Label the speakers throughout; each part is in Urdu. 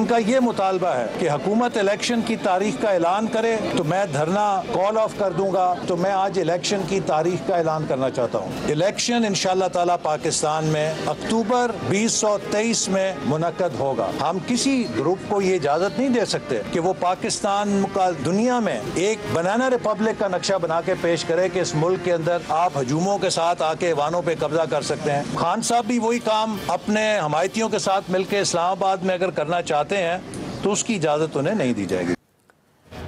Speaker 1: کا یہ مطالبہ ہے کہ حکومت الیکشن کی تاریخ کا اعلان کرے تو میں دھرنا کال آف کر دوں گا. تو میں آج الیکشن کی تاریخ کا اعلان کرنا چاہتا ہوں. الیکشن انشاءاللہ تعالی پاکستان میں اکتوبر 2023 میں منعقد ہوگا. ہم کسی گروپ کو یہ اجازت نہیں دے سکتے کہ وہ پاکستان کا دنیا میں ایک بنانا ریپبلک کا نقشہ بنا کے پیش کرے کہ اس ملک کے اندر آپ ہجوموں کے ساتھ آ کے ایوانوں پہ قبضہ کر سکتے ہیں. خان صاحب بھی وہی کام اپنے حمایتیوں کے ساتھ مل کے اسلام آباد میں اگر کرنا چاہتے ہیں تو اس کی اجازت انہیں نہیں دی جائے گی.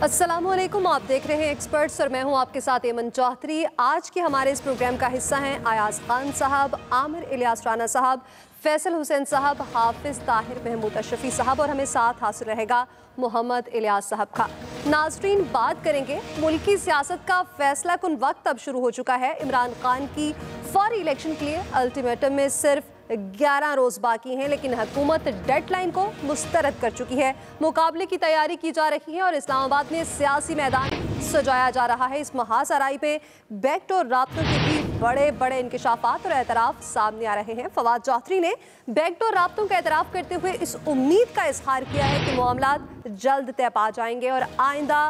Speaker 2: السلام علیکم، آپ دیکھ رہے ہیں ایکسپرٹس اور میں ہوں آپ کے ساتھ ایمن چوہدری. آج کے ہمارے اس پروگرام کا حصہ ہیں ایاز خان صاحب، عامر الیاس رانا صاحب، فیصل حسین صاحب، حافظ طاہر محمود اشرفی صاحب اور ہمیں ساتھ حاصل رہے گا محمد الیاس صاحب کا. ناظرین، بات کریں گے ملکی سیاست کا فیصلہ کن وقت اب شروع ہو چکا ہے. عمران خان کی فوری الیکشن کے لیے الٹیمیٹم میں صرف 11 روز باقی ہیں، لیکن حکومت ڈیڈ لائن کو مسترد کر چکی ہے. مقابلے کی تیاری کی جا رہی ہے اور اسلام آباد میں سیاسی میدان سجایا جا رہا ہے. اس محاذ آرائی پہ بیک ڈور رابطوں کے بھی بڑے بڑے انکشافات اور اعتراف سامنے آ رہے ہیں. فواد چوہدری نے بیک ڈور رابطوں کا اعتراف کرتے ہوئے اس امید کا اظہار کیا ہے کہ معاملات جلد طے پا جائیں گے اور آئندہ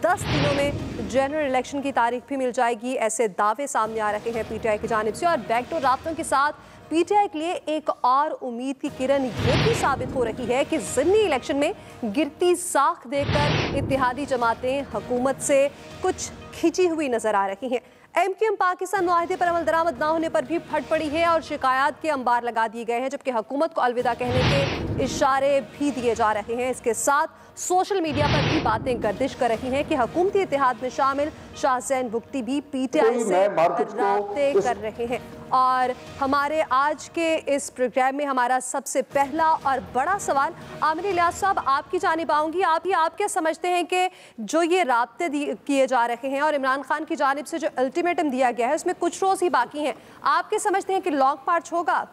Speaker 2: 10 دنوں میں جنرل الیکشن کی تاریخ بھی مل جائے گی. ایسے دعوے سامنے آ رہے ہیں پی ٹی آئی کی جانب سے. اور بیک ڈور رابطوں کے ساتھ پی ٹی آئی کے لیے ایک اور امید کی کرن یہ بھی ثابت ہو رہی ہے کہ ضمنی الیکشن میں گرتی ساکھ دیکھ کر اتحادی جماعتیں حکومت سے کچھ کھینچی ہوئی نظر آ رہی ہیں. ایم کیو ایم پاکستان معاہدے پر عمل درآمد نہ ہونے پر بھی پھٹ پڑی ہے اور شکایات کے انبار لگا دیے گئے ہیں، جبکہ حکومت کو الوداع کہنے کے اشارے بھی دیے جا رہے ہیں. اس کے ساتھ سوشل میڈیا پر بھی باتیں گردش کر رہی ہیں کہ حکومتی اتحاد میں شامل شاہ زین بگٹی بھی پی ٹی آئی سے رابطے کر رہے ہیں. اور ہمارے آج کے اس پروگرام میں ہمارا سب سے پہلا اور بڑا سوال عامر الیاس صاحب آپ کی جانب آؤں گی. آپ کیا سمجھتے ہیں کہ جو یہ رابطے کیے جا رہے ہیں اور عمران خان کی جانب سے جو الٹیمیٹم دیا گیا ہے اس میں کچھ روز ہی باقی ہیں، آپ کیا سمجھتے ہیں کہ لانگ مارچ ہوگا؟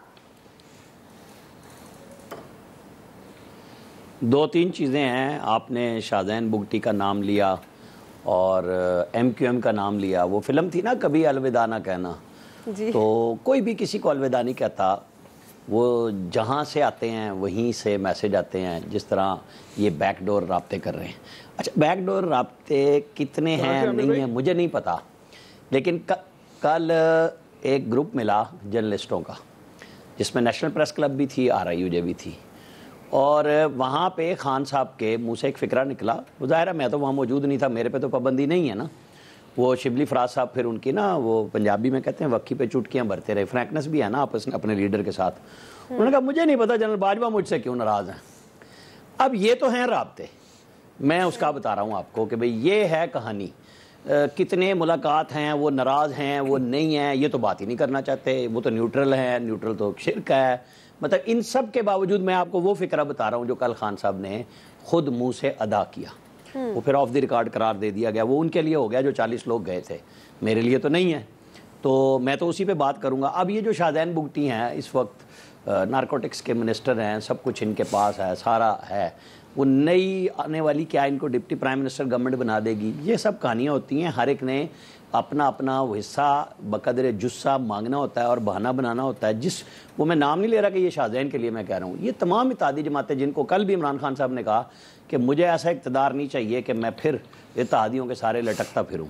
Speaker 3: دو تین چیزیں ہیں. آپ نے شاہ زین بگٹی کا نام لیا اور ایم کیو ایم کا نام لیا. وہ فلم تھی نا کبھی الوداع نہ کہنا.
Speaker 2: جی.
Speaker 3: تو کوئی بھی کسی کو الوداع نہیں کہتا، وہ جہاں سے آتے ہیں وہیں سے میسج آتے ہیں. جس طرح یہ بیک ڈور رابطے کر رہے ہیں. اچھا، بیک ڈور رابطے کتنے ہیں نہیں ہیں مجھے نہیں پتا، لیکن کل ایک گروپ ملا جرنلسٹوں کا جس میں نیشنل پریس کلب بھی تھی، RIUJ بھی تھی، اور وہاں پہ خان صاحب کے منہ سے ایک فکرہ نکلا. ظاہر ہے میں تو وہاں موجود نہیں تھا، میرے پہ تو پابندی نہیں ہے نا. وہ شبلی فراز صاحب پھر ان کی نا وہ پنجابی میں کہتے ہیں وقی پہ چٹکیاں بھرتے رہے. فرینکنس بھی ہے نا آپس میں اپنے لیڈر کے ساتھ. انہوں نے کہا مجھے نہیں پتا جنرل باجوہ مجھ سے کیوں ناراض ہیں. اب یہ تو ہیں رابطے، میں اس کا بتا رہا ہوں آپ کو کہ بھئی یہ ہے کہانی. کتنے ملاقات ہیں، وہ ناراض ہیں، وہ نہیں ہیں، یہ تو بات ہی نہیں کرنا چاہتے. وہ تو نیوٹرل ہیں، نیوٹرل تو شرک ہے. مطلب ان سب کے باوجود میں آپ کو وہ فکرہ بتا رہا ہوں جو کل خان صاحب نے خود منہ سے ادا کیا. وہ پھر آف دی ریکارڈ قرار دے دیا گیا. وہ ان کے لیے ہو گیا جو 40 لوگ گئے تھے، میرے لیے تو نہیں ہے. تو میں تو اسی پہ بات کروں گا. اب یہ جو شاہ زین بگٹی ہیں اس وقت نارکوٹکس کے منسٹر ہیں، سب کچھ ان کے پاس ہے، سارا ہے. وہ نئی آنے والی کیا ان کو ڈپٹی پرائم منسٹر گورنمنٹ بنا دے گی، یہ سب کہانیاں ہوتی ہیں. ہر ایک نے اپنا اپنا حصہ بقدر جثہ مانگنا ہوتا ہے اور بہانہ بنانا ہوتا ہے. وہ میں نام نہیں لے رہا کہ یہ شاہ زین کے لیے میں کہہ رہا ہوں، یہ تمام اتحادی جماعتیں جن کو کل بھی عمران خان صاحب نے کہا کہ مجھے ایسا اقتدار نہیں چاہیے کہ میں پھر اتحادیوں کے سارے لٹکتا پھروں.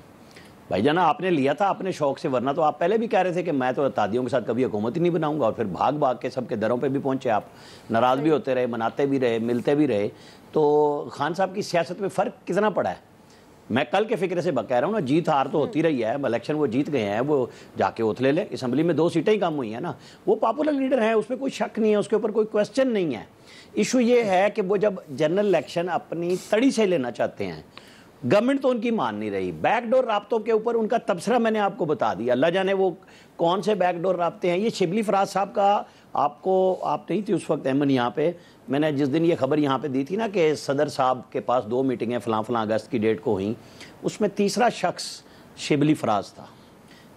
Speaker 3: بھائی جانا آپ نے لیا تھا اپنے شوق سے، ورنہ تو آپ پہلے بھی کہہ رہے تھے کہ میں تو اتحادیوں کے ساتھ کبھی حکومت ہی نہیں بناؤں گا. اور پھر بھاگ بھاگ کے سب کے دروں پہ بھی پہنچے آپ، ناراض بھی ہوتے رہے، مناتے بھی رہے، ملتے بھی رہے. تو خان صاحب کی سیاست میں فرق کتنا پڑا ہے. میں کل کے فکرے سے کہہ رہا ہوں نا، جیت ہار تو ہوتی رہی ہے. الیکشن وہ جیت گئے ہیں، وہ جا کے اوتھ لے لیں. اسمبلی میں 2 سیٹیں ہی کم ہوئی ہیں نا. وہ پاپولر لیڈر ہیں، اس پہ کوئی شک نہیں ہے، اس کے اوپر کوئی کویسچن نہیں ہے. ایشو یہ ہے کہ وہ جب جنرل الیکشن اپنی تڑی سے لینا چاہتے ہیں، گورنمنٹ تو ان کی مان نہیں رہی. بیک ڈور رابطوں کے اوپر ان کا تبصرہ میں نے آپ کو بتا دیا. اللہ جانے وہ کون سے بیک ڈور رابطے ہیں. یہ شبلی فراز صاحب کا آپ نہیں تھی اس وقت ایمن یہاں پہ. میں نے جس دن یہ خبر یہاں پہ دی تھی نا کہ صدر صاحب کے پاس 2 میٹنگیں فلاں اگست کی ڈیٹ کو ہوئیں، اس میں تیسرا شخص شبلی فراز تھا.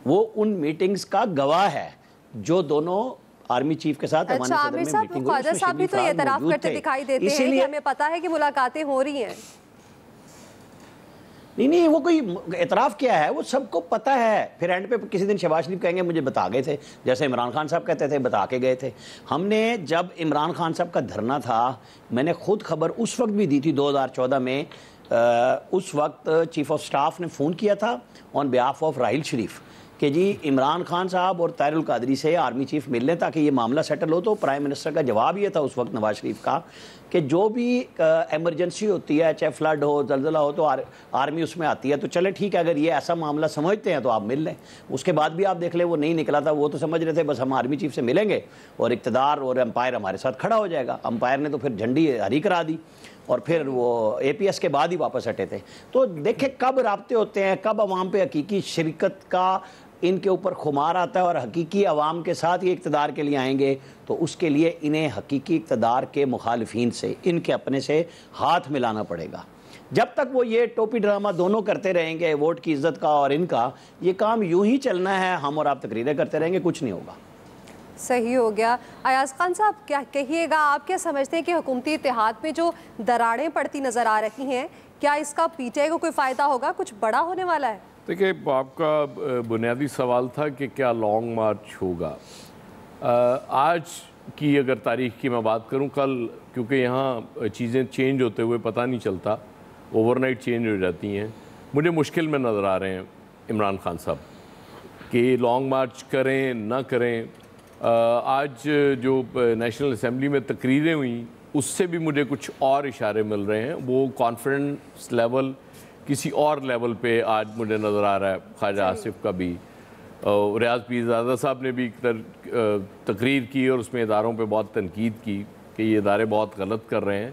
Speaker 3: وہ ان میٹنگز کا گواہ ہے جو دونوں آرمی چیف کے ساتھ
Speaker 2: اچھا عامر صاحب، خواجہ صاحب بھی تو یہ اعتراف کرتے دکھائی دیتے ہیں کہ ہمیں پتا ہے کہ ملاقاتیں ہو رہی ہیں.
Speaker 3: نہیں وہ کوئی اعتراف کیا ہے، وہ سب کو پتہ ہے. پھر اینڈ پہ کسی دن شہباز شریف کہیں گے مجھے بتا گئے تھے، جیسے عمران خان صاحب کہتے تھے بتا کے گئے تھے. ہم نے جب عمران خان صاحب کا دھرنا تھا، میں نے خود خبر اس وقت بھی دی تھی 2014 میں. اس وقت چیف آف سٹاف نے فون کیا تھا آن بیہاف آف راحیل شریف کہ جی عمران خان صاحب اور طاہر القادری سے آرمی چیف مل لیں تاکہ یہ معاملہ سیٹل ہو. تو پرائم منسٹر کا جواب یہ تھا اس وقت نواز شریف کا کہ جو بھی ایمرجنسی ہوتی ہے، چاہے فلڈ ہو، زلزلہ ہو، تو آرمی اس میں آتی ہے. تو چلے ٹھیک ہے، اگر یہ ایسا معاملہ سمجھتے ہیں تو آپ مل لیں. اس کے بعد بھی آپ دیکھ لیں وہ نہیں نکلا تھا. وہ تو سمجھ رہے تھے بس ہم آرمی چیف سے ملیں گے اور اقتدار اور امپائر ہمارے ساتھ کھڑا ہو جائے گا. امپائر نے تو پھر جھنڈی ہری کرا دی اور پھر وہ اے پی ایس کے بعد ہی واپس ہٹے تھے. تو دیکھیں کب رابطے ہوتے ہیں، کب عوام پہ حقیقی شرکت کا ان کے اوپر خمار آتا ہے اور حقیقی عوام کے ساتھ یہ اقتدار کے لیے آئیں گے. تو اس کے لیے انہیں حقیقی اقتدار کے مخالفین سے، ان کے اپنے سے ہاتھ ملانا پڑے گا. جب تک وہ یہ ٹوپی ڈرامہ دونوں کرتے رہیں گے، ووٹ کی عزت کا اور ان کا، یہ کام یوں ہی چلنا ہے. ہم اور آپ تقریریں کرتے رہیں گے، کچھ نہیں ہوگا.
Speaker 2: صحیح ہو گیا. ایاز خان صاحب کیا کہیے گا، آپ کیا سمجھتے ہیں کہ حکومتی اتحاد میں جو دراڑیں پڑتی نظر آ رہی ہیں، کیا اس کا پی ٹی آئی کو کوئی فائدہ ہوگا، کچھ بڑا ہونے والا ہے؟
Speaker 4: دیکھیں آپ کا بنیادی سوال تھا کہ کیا لانگ مارچ ہوگا. آج کی اگر تاریخ کی میں بات کروں، کل کیونکہ یہاں چیزیں چینج ہوتے ہوئے پتہ نہیں چلتا، اوور نائٹ چینج ہو جاتی ہیں، مجھے مشکل میں نظر آ رہے ہیں عمران خان صاحب کہ لانگ مارچ کریں نہ کریں. آج جو نیشنل اسمبلی میں تقریریں ہوئیں اس سے بھی مجھے کچھ اور اشارے مل رہے ہیں. وہ کانفیڈنس لیول کسی اور لیول پہ آج مجھے نظر آ رہا ہے. خواجہ آصف کا بھی، ریاض پیرزادہ صاحب نے بھی تقریر کی اور اس میں اداروں پہ بہت تنقید کی کہ یہ ادارے بہت غلط کر رہے ہیں.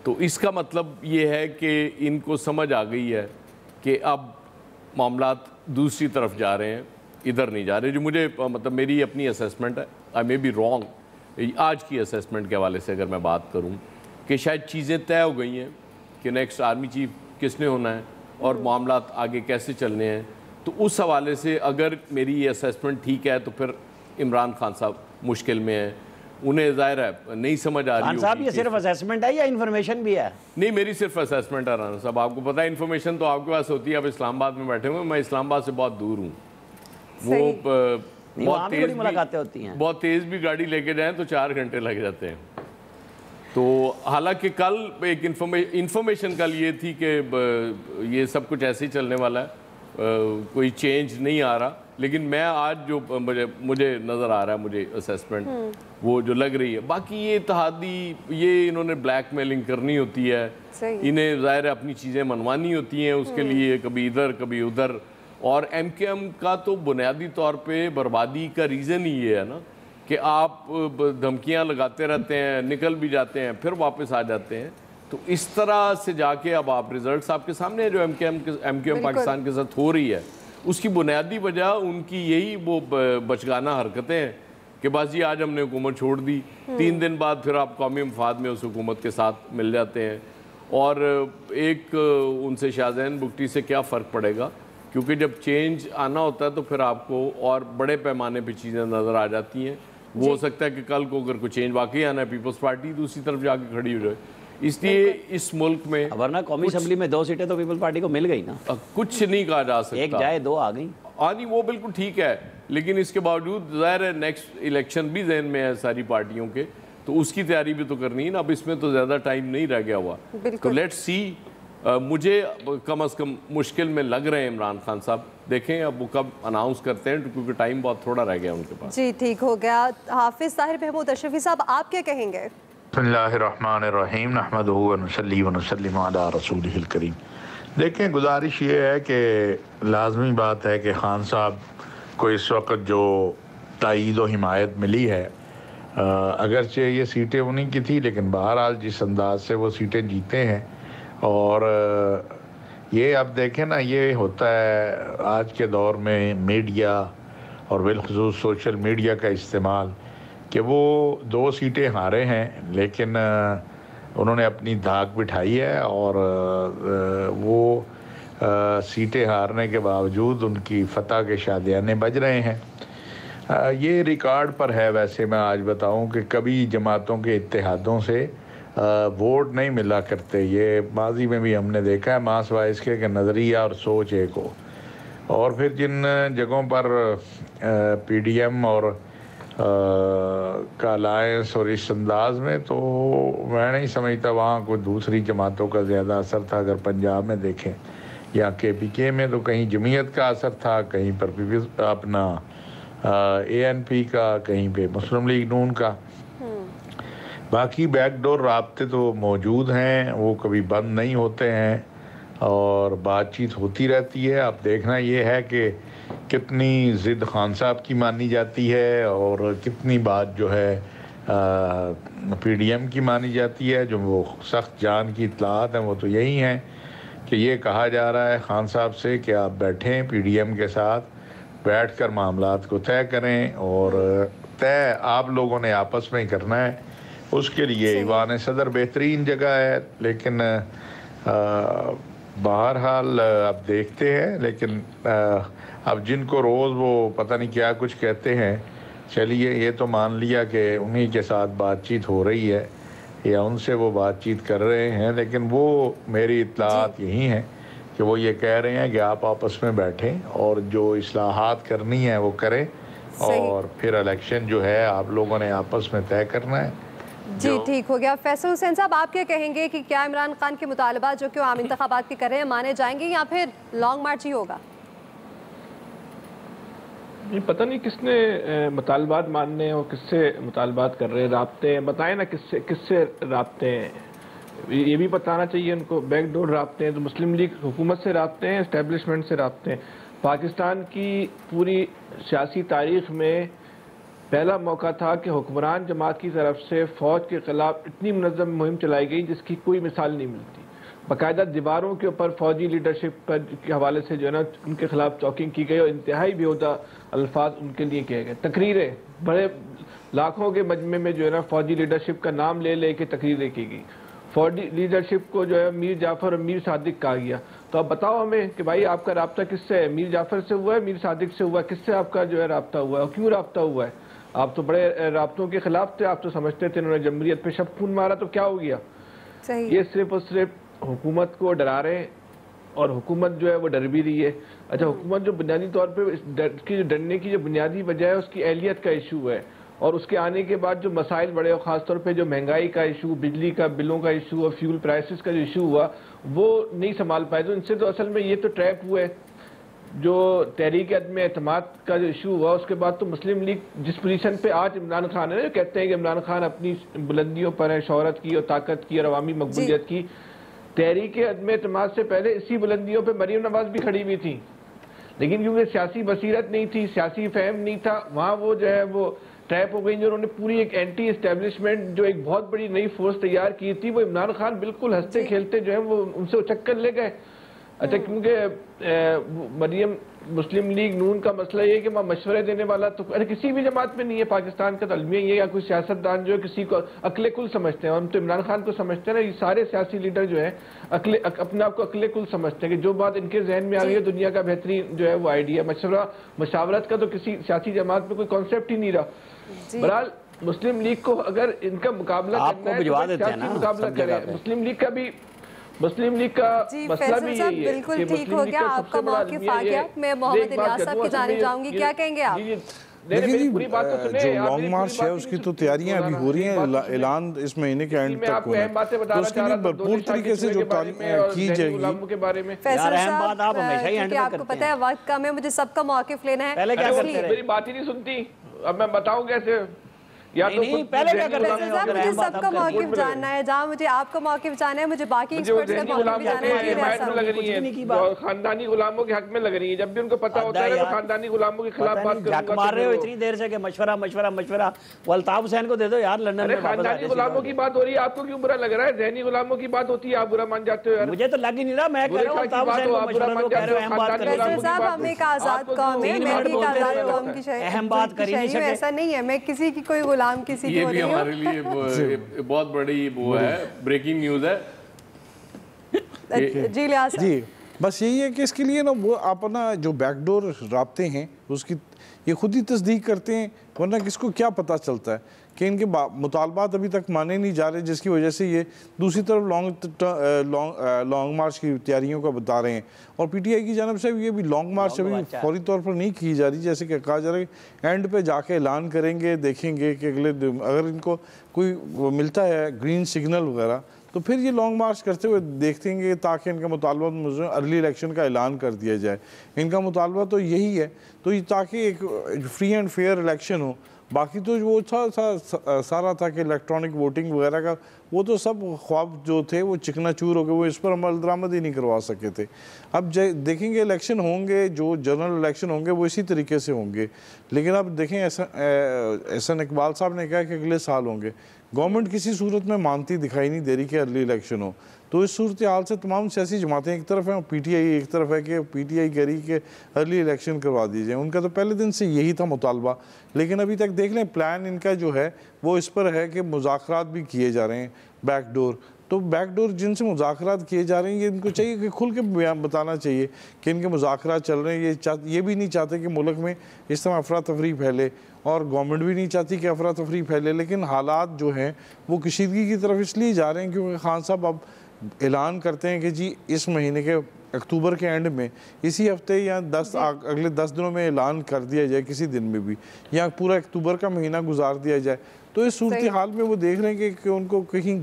Speaker 4: تو اس کا مطلب یہ ہے کہ ان کو سمجھ آ گئی ہے کہ اب معاملات دوسری طرف جا رہے ہیں، ادھر نہیں جا رہے. جو مجھے مطلب میری اپنی اسیسمنٹ ہے، آئی مے بی رانگ، آج کی اسیسمنٹ کے حوالے سے اگر میں بات کروں کہ شاید چیزیں طے ہو گئی ہیں کہ نیکسٹ آرمی چیف کس نے ہونا ہے اور معاملات آگے کیسے چلنے ہیں. تو اس حوالے سے اگر میری یہ اسیسمنٹ ٹھیک ہے تو پھر عمران خان صاحب مشکل میں ہیں. انہیں ظاہر ہے نہیں سمجھ آ رہی
Speaker 3: خان صاحب یہ صرف اسیسمنٹ ہے یا انفارمیشن بھی ہے؟
Speaker 4: نہیں، میری صرف اسیسمنٹ ہے رانا صاحب. آپ کو پتہ ہے انفارمیشن تو آپ کے پاس ہوتی ہے. اب اسلام آباد میں بیٹھے ہوئے، میں اسلام آباد سے بہت دور ہوں. وہ بہت تیز بھی گاڑی لے کے جائیں تو 4 گھنٹے لگ جاتے ہیں. تو حالانکہ کل ایک انفارمیشن کل یہ تھی کہ یہ سب کچھ ایسے ہی چلنے والا ہے، کوئی چینج نہیں آ رہا. لیکن میں آج جو مجھے نظر آ رہا ہے، مجھے اسیسمنٹ وہ جو لگ رہی ہے، باقی یہ اتحادی، یہ انہوں نے بلیک میلنگ کرنی ہوتی ہے، انہیں ظاہر ہے اپنی چیزیں منوانی ہوتی ہیں اس کے لیے، کبھی ادھر کبھی ادھر. اور ایم کیو ایم کا تو بنیادی طور پہ بربادی کا ریزن ہی یہ ہے نا کہ آپ دھمکیاں لگاتے رہتے ہیں، نکل بھی جاتے ہیں، پھر واپس آ جاتے ہیں. تو اس طرح سے جا کے اب آپ ریزلٹس آپ کے سامنے ہیں جو ایم کیو ایم پاکستان کے ساتھ ہو رہی ہے. اس کی بنیادی وجہ ان کی یہی وہ بچگانہ حرکتیں ہیں کہ بس جی آج ہم نے حکومت چھوڑ دی، 3 دن بعد پھر آپ قومی مفاد میں اس حکومت کے ساتھ مل جاتے ہیں. اور ایک ان سے شاہزین بگٹی سے کیا فرق پڑے گا، کیونکہ جب چینج آنا ہوتا ہے تو پھر آپ کو اور بڑے پیمانے پہ چیزیں نظر آ جاتی ہیں. وہ ہو سکتا ہے کہ کل کو اگر کوئی چینج واقعی آنا ہے، پیپلز پارٹی دوسری طرف جا کے کھڑی ہو جائے. اس لیے اس ملک میں
Speaker 3: ورنہ قومی اسمبلی میں 2 سیٹیں تو پیپلز پارٹی کو مل گئی نا،
Speaker 4: کچھ نہیں کہا جا سکتا.
Speaker 3: 1 جائے 2 آ گئیں.
Speaker 4: ہاں نہیں، وہ بالکل ٹھیک ہے، لیکن اس کے باوجود ظاہر ہے نیکسٹ الیکشن بھی ذہن میں ہے ساری پارٹیوں کے، تو اس کی تیاری بھی تو کرنی ہے نا. اب اس میں تو زیادہ ٹائم نہیں رہ گیا ہوا. تو لیٹس سی. مجھے کم از کم مشکل میں لگ رہے ہیں عمران خان صاحب. دیکھیں اب وہ کب اناؤنس کرتے ہیں کیونکہ ٹائم بہت تھوڑا رہ گیا ان کے پاس.
Speaker 2: جی ٹھیک ہو گیا. حافظ طاہر محمود اشرفی صاحب آپ کیا کہیں گے؟
Speaker 5: بسم اللہ الرحمن الرحیم، نحمدہ ونصلی ونسلم علی رسولہ الکریم. دیکھیں گزارش یہ ہے کہ لازمی بات ہے کہ خان صاحب کو اس وقت جو تائید و حمایت ملی ہے، اگرچہ یہ سیٹیں انہیں کی تھی، لیکن بہرحال جس انداز سے وہ سیٹیں جیتے ہیں، اور یہ اب دیکھیں نا، یہ ہوتا ہے آج کے دور میں میڈیا اور بالخصوص سوشل میڈیا کا استعمال، کہ وہ 2 سیٹیں ہارے ہیں لیکن انہوں نے اپنی دھاک بٹھائی ہے، اور وہ سیٹیں ہارنے کے باوجود ان کی فتح کے شادیانے بج رہے ہیں. یہ ریکارڈ پر ہے. ویسے میں آج بتاؤں کہ کبھی جماعتوں کے اتحادوں سے ووٹ نہیں ملا کرتے. یہ ماضی میں بھی ہم نے دیکھا ہے، ماں سوائے اس کے کہ نظریہ اور سوچ ایک ہو. اور پھر جن جگہوں پر پی ڈی ایم اور کا الائنس اور اس انداز میں، تو میں نہیں سمجھتا وہاں کوئی دوسری جماعتوں کا زیادہ اثر تھا. اگر پنجاب میں دیکھیں یا کے پی کے میں، تو کہیں جمعیت کا اثر تھا، کہیں پر اپنا اے این پی کا، کہیں پہ مسلم لیگ نون کا. باقی بیک ڈور رابطے تو موجود ہیں، وہ کبھی بند نہیں ہوتے ہیں اور بات چیت ہوتی رہتی ہے. اب دیکھنا یہ ہے کہ کتنی ضد خان صاحب کی مانی جاتی ہے اور کتنی بات جو ہے پی ڈی ایم کی مانی جاتی ہے. جو وہ سخت جان کی اطلاعات ہیں وہ تو یہی ہیں کہ یہ کہا جا رہا ہے خان صاحب سے کہ آپ بیٹھیں پی ڈی ایم کے ساتھ، بیٹھ کر معاملات کو طے کریں، اور طے آپ لوگوں نے آپس میں ہی کرنا ہے. اس کے لیے ایوان صدر بہترین جگہ ہے. لیکن بہرحال اب دیکھتے ہیں. لیکن اب جن کو روز وہ پتہ نہیں کیا کچھ کہتے ہیں، چلیے یہ تو مان لیا کہ انہی کے ساتھ بات چیت ہو رہی ہے یا ان سے وہ بات چیت کر رہے ہیں. لیکن وہ میری اطلاعات یہی ہیں کہ وہ یہ کہہ رہے ہیں کہ آپ آپس میں بیٹھیں اور جو اصلاحات کرنی ہیں وہ کریں، اور پھر الیکشن جو ہے آپ لوگوں نے آپس میں طے کرنا ہے.
Speaker 2: جی ٹھیک ہو گیا. فیصل حسین صاحب، آپ کیا کہیں گے کہ کیا عمران خان کے مطالبات جو کہ عام انتخابات کے کر رہے ہیں مانے جائیں گے یا پھر لانگ مارچ ہی ہوگا؟
Speaker 6: پتہ نہیں کس نے مطالبات ماننے ہیں اور کس سے مطالبات کر رہے ہیں. رابطے بتائیں نا کس سے رابطے ہیں، یہ بھی بتانا چاہیے ان کو. بیک ڈور رابطے ہیں تو مسلم لیگ حکومت سے رابطے ہیں، اسٹیبلشمنٹ سے رابطے ہیں. پاکستان کی پوری سیاسی تاریخ میں پہلا موقع تھا کہ حکمران جماعت کی طرف سے فوج کے خلاف اتنی منظم مہم چلائی گئی جس کی کوئی مثال نہیں ملتی. باقاعدہ دیواروں کے اوپر فوجی لیڈرشپ کے حوالے سے جو ہے نا ان کے خلاف چوکنگ کی گئی اور انتہائی بیہودہ الفاظ ان کے لیے کہے گئے. تقریریں بڑے لاکھوں کے مجمع میں جو ہے نا فوجی لیڈرشپ کا نام لے کے تقریریں کی گئی. فوجی لیڈرشپ کو جو ہے میر جعفر اور میر صادق کہا گیا. تو اب بتاؤ ہمیں کہ بھائی آپ کا رابطہ کس سے ہے؟ میر جعفر سے ہوا ہے، میر صادق سے ہوا ہے؟ کس سے آپ کا جو ہے رابطہ ہوا ہے اور کیوں رابطہ ہوا ہے؟ آپ تو بڑے رابطوں کے خلاف تھے. آپ تو سمجھتے تھے انہوں نے جمہوریت پہ شب خون مارا تو کیا ہو گیا. یہ صرف اور صرف حکومت کو ڈرا رہے ہیں اور حکومت جو ہے وہ ڈر بھی رہی ہے. اچھا، حکومت جو بنیادی طور پہ ڈرنے کی جو بنیادی وجہ ہے اس کی اہلیت کا ایشو ہے، اور اس کے آنے کے بعد جو مسائل بڑے اور خاص طور پہ جو مہنگائی کا ایشو، بجلی کا بلوں کا ایشو اور فیول پرائسز کا جو ایشو ہوا وہ نہیں سنبھال پائے. تو ان سے تو اصل میں یہ تو ٹریپ ہوئے. جو تحریک عدم اعتماد کا جو ایشو ہوا اس کے بعد تو مسلم لیگ جس پوزیشن پہ آج عمران خان ہے، جو کہتے ہیں کہ عمران خان اپنی بلندیوں پر ہے، شہرت کی اور طاقت کی اور عوامی مقبولیت کی، تحریک عدم اعتماد سے پہلے اسی بلندیوں پہ مریم نواز بھی کھڑی ہوئی تھی. لیکن کیونکہ سیاسی بصیرت نہیں تھی، سیاسی فہم نہیں تھا، وہاں وہ جو ہے وہ ٹریپ ہو گئی. جو انہوں نے پوری ایک اینٹی اسٹیبلشمنٹ جو ایک بہت بڑی نئی فورس تیار کی تھی، وہ عمران خان بالکل ہنستے کھیلتے جو ہے وہ ان سے چکر لے گئے. اچھا، کیونکہ مریم مسلم لیگ نون کا مسئلہ یہ ہے کہ وہاں مشورے دینے والا تو کسی بھی جماعت میں نہیں ہے. پاکستان کا تو المیہ یہ ہے یا کوئی سیاستدان جو ہے کسی کو عقل کل سمجھتے ہیں. ہم تو عمران خان کو سمجھتے ہیں نا، یہ سارے سیاسی لیڈر جو ہے اپنے آپ کو عقل کل سمجھتے ہیں کہ جو بات ان کے ذہن میں آ گئی ہے دنیا کا بہترین جو ہے وہ آئیڈیا. مشاورت کا تو کسی سیاسی جماعت میں کوئی کانسیپٹ ہی نہیں رہا. بہرحال مسلم لیگ کو اگر ان کا مقابلہ کرنا ہے تو سیاسی مقابلہ کریں. مسلم لیگ کا مسئلہ بھی یہی ہے.
Speaker 2: بالکل ٹھیک ہو گیا، آپ کا موقف آ گیا. میں محمد الیاس صاحب کی جانب جاؤں گی، کیا کہیں گے آپ؟
Speaker 7: دیکھیں جی، جو لانگ مارچ ہے اس کی تو تیاریاں ابھی ہو رہی ہیں. اعلان اس مہینے کے اینڈ تک ہونا ہے، تو اس کے لیے بھرپور طریقے سے جو کی جائے گی.
Speaker 2: فیصل صاحب، کیونکہ آپ کو پتہ ہے وقت کم ہے، مجھے سب کا موقف لینا ہے.
Speaker 6: میری بات ہی نہیں سنتی، اب میں بتاؤں کیسے؟
Speaker 2: مجھے سب کا موقف جاننا ہے. جہاں مجھے آپ کا موقف جاننا ہے، مجھے باقی ایکسپرٹس کا موقف جاننا ہے.
Speaker 6: خاندانی غلاموں کے حق میں لگ رہی ہے. جب بھی ان کو پتا ہوتا ہے خاندانی غلاموں کے خلاف بات
Speaker 3: کروں گا. مار رہے ہو اتنی دیر سے کہ مشورہ مشورہ مشورہ. وہ الطاف حسین کو دے دو یار، لندن میں.
Speaker 6: خاندانی غلاموں کی بات ہو رہی ہے، آپ کو کیوں برا لگ رہا ہے؟ ذہنی غلاموں کی بات ہوتی ہے، آپ برا مان جاتے ہو.
Speaker 3: مجھے تو لگ ہی نہیں رہا. میں کہہ رہا ہوں الطاف حسین کو مشورہ دو، کہہ رہے ہو اہم بات کریں.
Speaker 2: فیصل صاحب، ہم ایک آزاد قوم ہے، میں بھی ایک آزاد قوم کی
Speaker 3: اہم بات کر نہیں سکے.
Speaker 2: ایسا نہیں ہے میں کسی کی کوئی غلام کسی کی.
Speaker 4: یہ بھی ہمارے لیے بہت بڑی وہ ہے، بریکنگ نیوز ہے.
Speaker 2: جی لیاس
Speaker 7: جی بس یہی ہے کہ اس کے لیے نا وہ اپنا جو بیک ڈور رابطے ہیں اس کی یہ خود ہی تصدیق کرتے ہیں، ورنہ کس کو کیا پتہ چلتا ہے کہ ان کے مطالبات ابھی تک مانے نہیں جا رہے، جس کی وجہ سے یہ دوسری طرف لانگ مارچ کی تیاریوں کا بتا رہے ہیں. اور پی ٹی آئی کی جانب سے یہ بھی لانگ مارچ ابھی فوری طور پر نہیں کی جا رہی، جیسے کہ کہا جا رہا ہے اینڈ پہ جا کے اعلان کریں گے، دیکھیں گے کہ اگر ان کو کوئی ملتا ہے گرین سگنل وغیرہ تو پھر یہ لانگ مارچ کرتے ہوئے دیکھیں گے، تاکہ ان کا مطالبہ ارلی الیکشن کا اعلان کر دیا جائے. ان کا مطالبہ تو یہی ہے، تو یہ تاکہ ایک فری اینڈ فیئر الیکشن ہو. باقی تو وہ سارا تھا کہ الیکٹرانک ووٹنگ وغیرہ کا، وہ تو سب خواب جو تھے وہ چکنا چور ہو گئے، وہ اس پر عمل درآمد ہی نہیں کروا سکے تھے. اب دیکھیں گے الیکشن ہوں گے، جو جنرل الیکشن ہوں گے وہ اسی طریقے سے ہوں گے. لیکن اب دیکھیں احسن اقبال صاحب نے کہا کہ اگلے سال ہوں گے. گورنمنٹ کسی صورت میں مانتی دکھائی نہیں دے رہی کہ ارلی الیکشن ہو. تو اس صورتحال سے تمام سیاسی جماعتیں ایک طرف ہیں اور پی ٹی آئی ایک طرف ہے کہ پی ٹی آئی کہہ رہی کہ ارلی الیکشن کروا دی جائے. ان کا تو پہلے دن سے یہی تھا مطالبہ، لیکن ابھی تک دیکھ لیں پلان ان کا جو ہے وہ اس پر ہے کہ مذاکرات بھی کیے جا رہے ہیں بیک ڈور. تو بیک ڈور جن سے مذاکرات کیے جا رہے ہیں یہ ان کو چاہیے کہ کھل کے بتانا چاہیے کہ ان کے مذاکرات چل رہے ہیں. یہ بھی نہیں چاہتے کہ ملک میں اس طرح افراتفری پھیلے، اور گورنمنٹ بھی نہیں چاہتی کہ افراتفری پھیلے، لیکن حالات جو ہیں وہ کشیدگی کی طرف اس لیے جا رہے ہیں کیونکہ خان صاحب اب اعلان کرتے ہیں کہ جی اس مہینے کے اکتوبر کے اینڈ میں اسی ہفتے یا اگلے 10 دنوں میں اعلان کر دیا جائے کسی دن میں بھی، یا پورا اکتوبر کا مہینہ گزار دیا جائے. تو اس صورتحال میں وہ دیکھ رہے ہیں کہ ان کو کہیں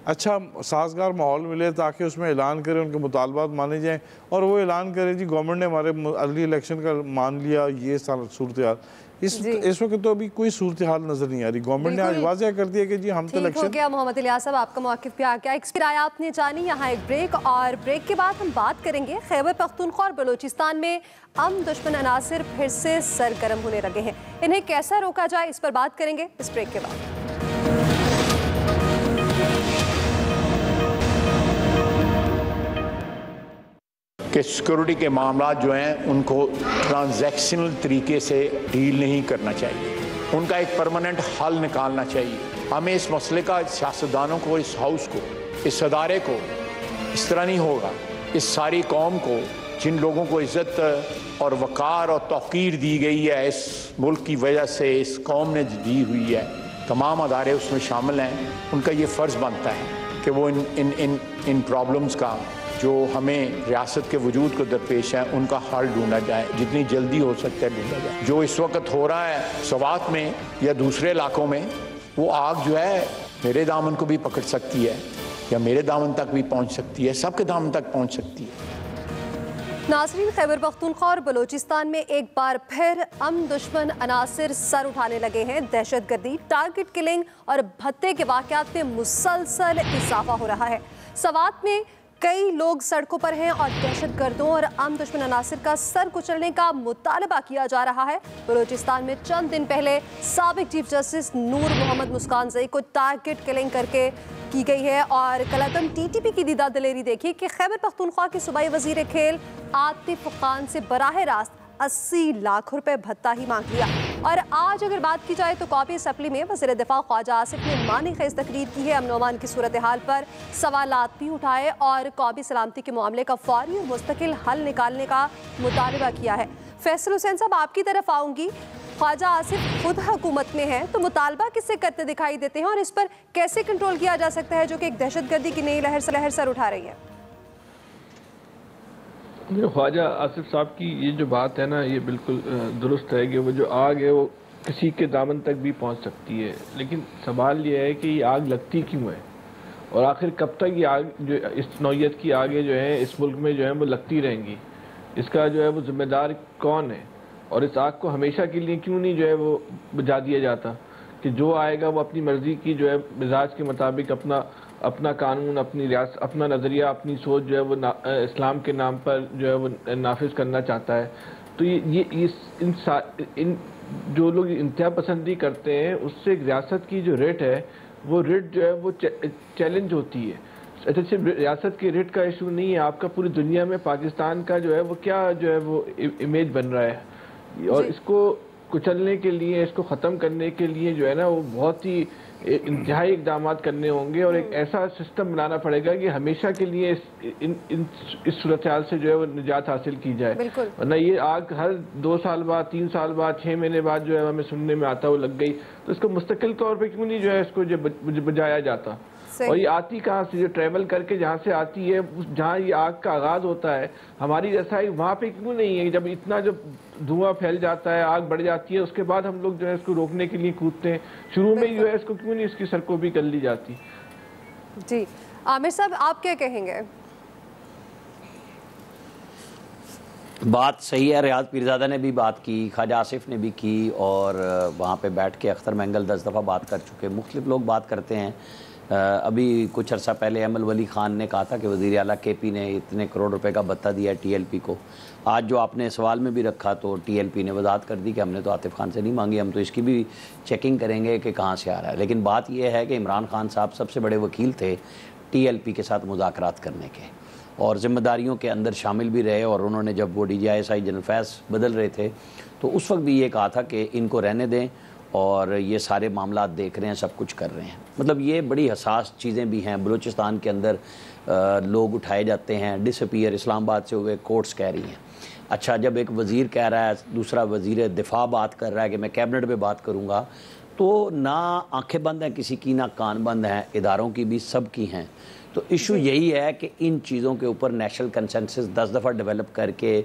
Speaker 7: اچھا سازگار ماحول ملے تاکہ اس میں اعلان کریں، ان کے مطالبات مانے جائیں اور وہ اعلان کریں جی گورنمنٹ نے ہمارے ارلی الیکشن کا مان لیا. یہ صورتحال اس وقت تو ابھی کوئی صورتحال نظر نہیں آ رہی. گورنمنٹ نے آج واضح کر دیا کہ جی ہم تو الیکشن.
Speaker 2: ٹھیک ہو گیا محمد الیاس صاحب، آپ کا موقف بھی آ گیا. ایک رائے آپ نے جانی. یہاں ایک بریک، اور بریک کے بعد ہم بات کریں گے خیبر پختونخوا اور بلوچستان میں امن دشمن عناصر پھر سے سرگرم ہونے لگے ہیں. انہیں کیسا روکا جائے اس پر بات کریں گے اس بریک کے بعد.
Speaker 5: کہ سیکورٹی کے معاملات جو ہیں ان کو ٹرانزیکشنل طریقے سے ڈیل نہیں کرنا چاہیے، ان کا ایک پرماننٹ حل نکالنا چاہیے. ہمیں اس مسئلے کا سیاستدانوں کو، اس ہاؤس کو، اس ادارے کو اس طرح نہیں ہوگا. اس ساری قوم کو، جن لوگوں کو عزت اور وقار اور توقیر دی گئی ہے اس ملک کی وجہ سے، اس قوم نے دی ہوئی ہے، تمام ادارے اس میں شامل ہیں. ان کا یہ فرض بنتا ہے کہ وہ ان پرابلمز کا جو ہمیں ریاست کے وجود کو درپیش ہیں ان کا حل ڈھونڈا جائے، جتنی جلدی ہو سکتا ہے ڈھونڈا جائے. جو اس وقت ہو رہا ہے سوات میں یا دوسرے علاقوں میں، وہ آگ جو ہے میرے دامن کو بھی پکڑ سکتی ہے یا میرے دامن تک بھی پہنچ سکتی ہے، سب کے دامن تک پہنچ سکتی ہے.
Speaker 2: ناظرین، خیبر پختونخوا اور بلوچستان میں ایک بار پھر امن دشمن عناصر سر اٹھانے لگے ہیں. دہشت گردی، ٹارگٹ کلنگ اور بھتے کے واقعات میں مسلسل اضافہ ہو رہا ہے. سوات میں کئی لوگ سڑکوں پر ہیں اور دہشت گردوں اور امن دشمن عناصر کا سر کچلنے کا مطالبہ کیا جا رہا ہے. بلوچستان میں چند دن پہلے سابق چیف جسٹس نور محمد مسکان زئی کو ٹارگٹ کلنگ کر کے کی گئی ہے. اور کل عدم ٹی ٹی پی کی دیدہ دلیری دیکھی کہ خیبر پختونخوا کے صوبائی وزیر کھیل عاطف خان سے براہ راست 80 لاکھ روپے بھتہ ہی مانگ لیا. اور آج اگر بات کی جائے تو قومی اسمبلی میں وزیر دفاع خواجہ آصف نے معنی خیز تقریر کی ہے. امن و امان کی صورتحال پر سوالات بھی اٹھائے اور قومی سلامتی کے معاملے کا فوری اور مستقل حل نکالنے کا مطالبہ کیا ہے. فیصل حسین صاحب، آپ کی طرف آؤں گی. خواجہ آصف خود حکومت میں ہیں تو مطالبہ کس سے کرتے دکھائی دیتے ہیں اور اس پر کیسے کنٹرول کیا جا سکتا ہے جو کہ ایک دہشت گردی کی نئی لہر سر اٹھا رہی ہے؟
Speaker 6: خواجہ آصف صاحب کی یہ جو بات ہے نا، یہ بالکل درست ہے کہ وہ جو آگ ہے وہ کسی کے دامن تک بھی پہنچ سکتی ہے. لیکن سوال یہ ہے کہ یہ آگ لگتی کیوں ہے اور آخر کب تک یہ آگ جو اس نوعیت کی آگیں جو ہیں اس ملک میں جو ہیں وہ لگتی رہیں گی؟ اس کا جو ہے وہ ذمہ دار کون ہے؟ اور اس آگ کو ہمیشہ کے لیے کیوں نہیں جو ہے وہ بجھا دیا جاتا کہ جو آئے گا وہ اپنی مرضی کی جو ہے مزاج کے مطابق اپنا قانون، اپنی ریاست، اپنا نظریہ، اپنی سوچ جو ہے وہ اسلام کے نام پر جو ہے وہ نافذ کرنا چاہتا ہے. تو ان جو لوگ انتہا پسندی کرتے ہیں اس سے ایک ریاست کی جو ریٹ ہے وہ ریٹ جو ہے وہ چیلنج ہوتی ہے. اچھا صرف ریاست کی ریٹ کا ایشو نہیں ہے، آپ کا پوری دنیا میں پاکستان کا جو ہے وہ کیا جو ہے وہ امیج بن رہا ہے. اور اس کو کچلنے کے لیے، اس کو ختم کرنے کے لیے جو ہے نا وہ بہت ہی انتہائی اقدامات کرنے ہوں گے اور ایک ایسا سسٹم بنانا پڑے گا کہ ہمیشہ کے لیے اس صورتحال سے جو ہے وہ نجات حاصل کی جائے. ورنہ یہ آگ ہر 2 سال بعد 3 سال بعد 6 مہینے بعد جو ہے ہمیں سننے میں آتا وہ لگ گئی, تو اس کو مستقل طور پہ کیوں نہیں جو ہے اس کو بجایا جاتا. اور یہ آتی کہاں سے, جو ٹریول کر کے جہاں سے آتی ہے, جہاں یہ آگ کا آغاز ہوتا ہے, ہماری رسائی وہاں پہ کیوں نہیں ہے؟ جب اتنا جب دھواں پھیل جاتا ہے, آگ بڑھ جاتی ہے, اس کے بعد ہم لوگ جو ہے اس کو روکنے کے لیے کودتے ہیں. شروع میں جو ہے اس کو کیوں نہیں اس کی سرکوبی کر لی جاتی؟
Speaker 2: جی عامر صاحب آپ کیا کہیں گے؟
Speaker 3: بات صحیح ہے, ریاض پیرزادہ نے بھی بات کی, خواجہ آصف نے بھی کی, اور وہاں پہ بیٹھ کے اختر مینگل 10 دفعہ بات کر چکے. مختلف لوگ بات کرتے ہیں. ابھی کچھ عرصہ پہلے احمد ولی خان نے کہا تھا کہ وزیر اعلیٰ کے پی نے اتنے کروڑ روپے کا بتہ دیا ہے ٹی ایل پی کو. آج جو آپ نے سوال میں بھی رکھا تو ٹی ایل پی نے وضاحت کر دی کہ ہم نے تو عاطف خان سے نہیں مانگی, ہم تو اس کی بھی چیکنگ کریں گے کہ کہاں سے آ رہا ہے. لیکن بات یہ ہے کہ عمران خان صاحب سب سے بڑے وکیل تھے ٹی ایل پی کے ساتھ مذاکرات کرنے کے, اور ذمہ داریوں کے اندر شامل بھی رہے. اور انہوں نے جب وہ D G I S I general Faiz بدل رہے تھے تو اس وقت بھی یہ کہا تھا کہ ان کو رہنے دیں, اور یہ سارے معاملات دیکھ رہے ہیں, سب کچھ کر رہے ہیں. مطلب یہ بڑی حساس چیزیں بھی ہیں. بلوچستان کے اندر لوگ اٹھائے جاتے ہیں, ڈس اپیئر اسلام آباد سے ہوئے, کورٹس کہہ رہی ہیں. اچھا, جب ایک وزیر کہہ رہا ہے, دوسرا وزیر دفاع بات کر رہا ہے کہ میں کیبنٹ پہ بات کروں گا, تو نہ آنکھیں بند ہیں کسی کی, نہ کان بند ہیں, اداروں کی بھی, سب کی ہیں. تو ایشو یہی ہے کہ ان چیزوں کے اوپر نیشنل کنسنسس 10 دفعہ ڈیولپ کر کے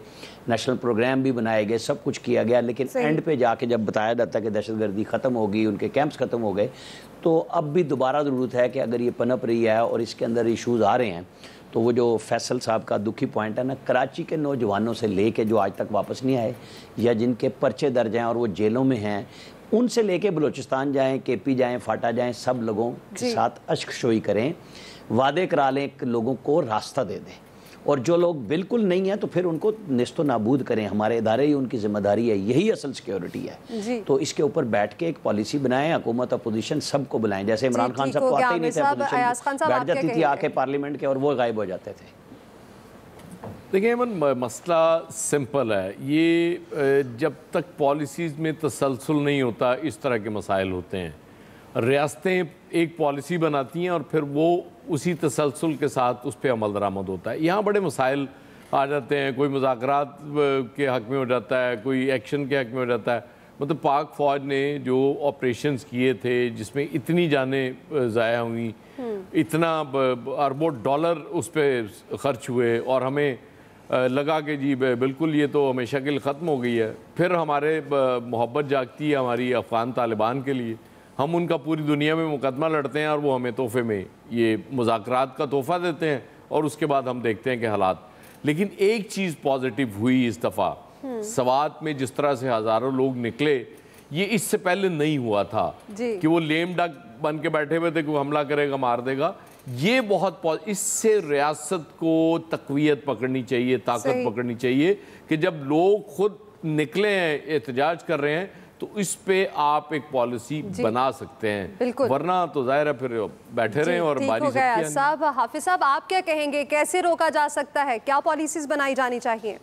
Speaker 3: نیشنل پروگرام بھی بنائے گئے, سب کچھ کیا گیا, لیکن اینڈ پہ جا کے جب بتایا جاتا ہے کہ دہشت گردی ختم ہوگی, ان کے کیمپس ختم ہو گئے, تو اب بھی دوبارہ ضرورت ہے کہ اگر یہ پنپ رہی ہے اور اس کے اندر ایشوز آ رہے ہیں, تو وہ جو فیصل صاحب کا دکھی پوائنٹ ہے نا, کراچی کے نوجوانوں سے لے کے جو آج تک واپس نہیں آئے یا جن کے پرچے درج ہیں اور وہ جیلوں میں ہیں, ان سے لے کے بلوچستان جائیں, کے پی جائیں, فاٹا جائیں, سب لوگوں کے ساتھ اشک شوئی کریں, وعدے کرا لیں, لوگوں کو راستہ دے دیں. اور جو لوگ بالکل نہیں ہیں تو پھر ان کو نیست و نابود کریں. ہمارے ادارے ہی ان کی ذمہ داری ہے, یہی اصل سیکیورٹی ہے. تو اس کے اوپر بیٹھ کے ایک پالیسی بنائیں, حکومت اپوزیشن سب کو بلائیں. جیسے عمران خان صاحب کو آتے ہی نہیں تھے, اپوزیشن بیٹھ جاتی تھی آ کے پارلیمنٹ کے اور وہ غائب ہو جاتے تھے.
Speaker 4: دیکھیں ایمن, مسئلہ سمپل ہے. یہ جب تک پالیسیز میں تسلسل نہیں ہوتا, اس طرح کے مسائل ہوتے ہیں. ریاستیں ایک پالیسی بناتی ہیں اور پھر وہ اسی تسلسل کے ساتھ اس پہ عمل درآمد ہوتا ہے. یہاں بڑے مسائل آ جاتے ہیں, کوئی مذاکرات کے حق میں ہو جاتا ہے, کوئی ایکشن کے حق میں ہو جاتا ہے. مطلب پاک فوج نے جو آپریشنز کیے تھے جس میں اتنی جانیں ضائع ہوئیں, اتنا اربوں ڈالر اس پہ خرچ ہوئے, اور ہمیں لگا کہ جی بالکل یہ تو ہمیشہ کے لیے ختم ہو گئی ہے. پھر ہمارے محبت جاگتی ہے ہماری افغان طالبان کے لیے, ہم ان کا پوری دنیا میں مقدمہ لڑتے ہیں اور وہ ہمیں تحفے میں یہ مذاکرات کا تحفہ دیتے ہیں, اور اس کے بعد ہم دیکھتے ہیں کہ حالات. لیکن ایک چیز پازیٹیو ہوئی اس دفعہ, سوات میں جس طرح سے ہزاروں لوگ نکلے, یہ اس سے پہلے نہیں ہوا تھا کہ وہ لیم ڈک بن کے بیٹھے ہوئے تھے, کوئی حملہ کرے گا مار دے گا. یہ بہت اس سے ریاست کو تقویت پکڑنی چاہیے, طاقت پکڑنی چاہیے کہ جب لوگ خود نکلے ہیں, احتجاج کر رہے ہیں, تو اس پہ آپ ایک پالیسی بنا سکتے ہیں. ورنہ تو ظاہر ہے پھر بیٹھے رہیں اور باری سب کی.
Speaker 2: صاحب حافظ صاحب آپ کیا کہیں گے, کیسے روکا جا سکتا ہے, کیا پالیسیز بنائی جانی چاہیے؟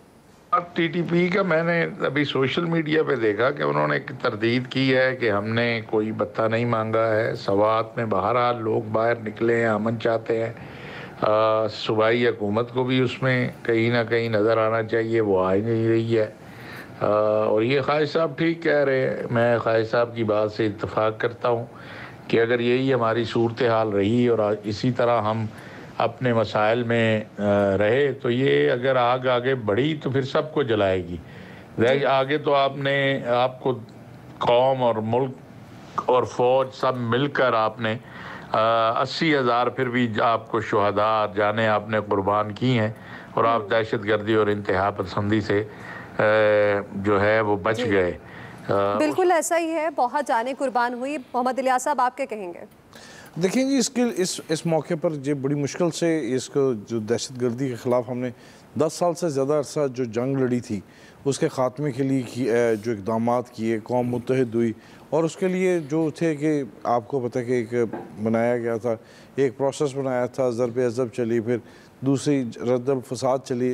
Speaker 5: ٹی ٹی پی کا میں نے ابھی سوشل میڈیا پہ دیکھا کہ انہوں نے ایک تردید کی ہے کہ ہم نے کوئی بتہ نہیں مانگا ہے. سوات میں بہرحال لوگ باہر نکلے ہیں, امن چاہتے ہیں. صوبائی حکومت کو بھی اس میں کہیں نہ کہیں نظر آنا چاہیے, وہ آ نہیں رہی ہے. اور یہ خواجہ صاحب ٹھیک کہہ رہے ہیں, میں خواجہ صاحب کی بات سے اتفاق کرتا ہوں کہ اگر یہی ہماری صورتحال رہی اور اسی طرح ہم اپنے مسائل میں رہے, تو یہ اگر آگ آگے بڑھی تو پھر سب کو جلائے گی. آگے تو آپ کو قوم اور ملک اور فوج سب مل کر آپ نے 80,000 پھر بھی آپ کو شہداء جانیں آپ نے قربان کی ہیں, اور آپ دہشت گردی اور انتہا پسندی سے جو ہے وہ بچ گئے.
Speaker 2: بالکل ایسا ہی ہے, بہت جانیں قربان ہوئی. محمد الیاس صاحب آپ کیا کہیں گے؟
Speaker 7: دیکھیں جی, اس موقع پر جو بڑی مشکل سے اس کو جو دہشت گردی کے خلاف ہم نے 10 سال سے زیادہ عرصہ جو جنگ لڑی تھی, اس کے خاتمے کے لیے جو اقدامات کیے, قوم متحد ہوئی, اور اس کے لیے جو تھے کہ آپ کو پتہ کہ ایک بنایا گیا تھا, ایک پروسیس بنایا تھا, ضرب عضب چلی, پھر دوسری رد الفساد چلی,